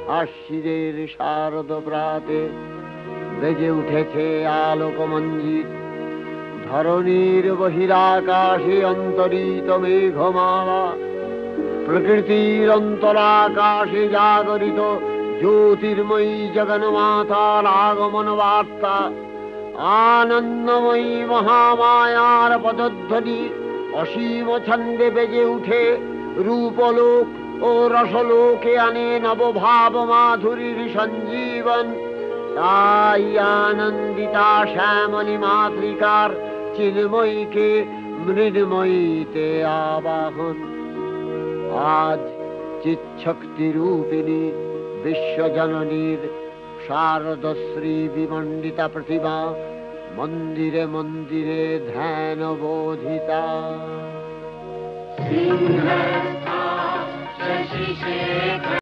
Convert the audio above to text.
আশ্বিনের শারদ প্রাতে বেজে উঠেছে আলোকমঞ্জিত। ধরণীর বহিরাকাশে অন্তরিত মেঘমালা, প্রকৃতির অন্তরাকাশে জাগরিত জ্যোতির্ময়ী জগন্মাতার আগমন বার্তা। আনন্দময়ী মহামায়ার পদধ্বনি অসীম ছন্দে বেজে উঠে রূপলোক ও রসলোকে আনে নবভাব মাধুরীর সঞ্জীবন। তাই আনন্দিতা শ্যামলী মাতৃকার চিন্ময়ীকে মৃন্ময়ীতে আবাহন। আজ চিৎশক্তি রূপিণী বিশ্বজননীর শারদশ্রী বিমণ্ডিতা প্রতিমা মন্দিরে মন্দিরে ধ্যান বোধিতা।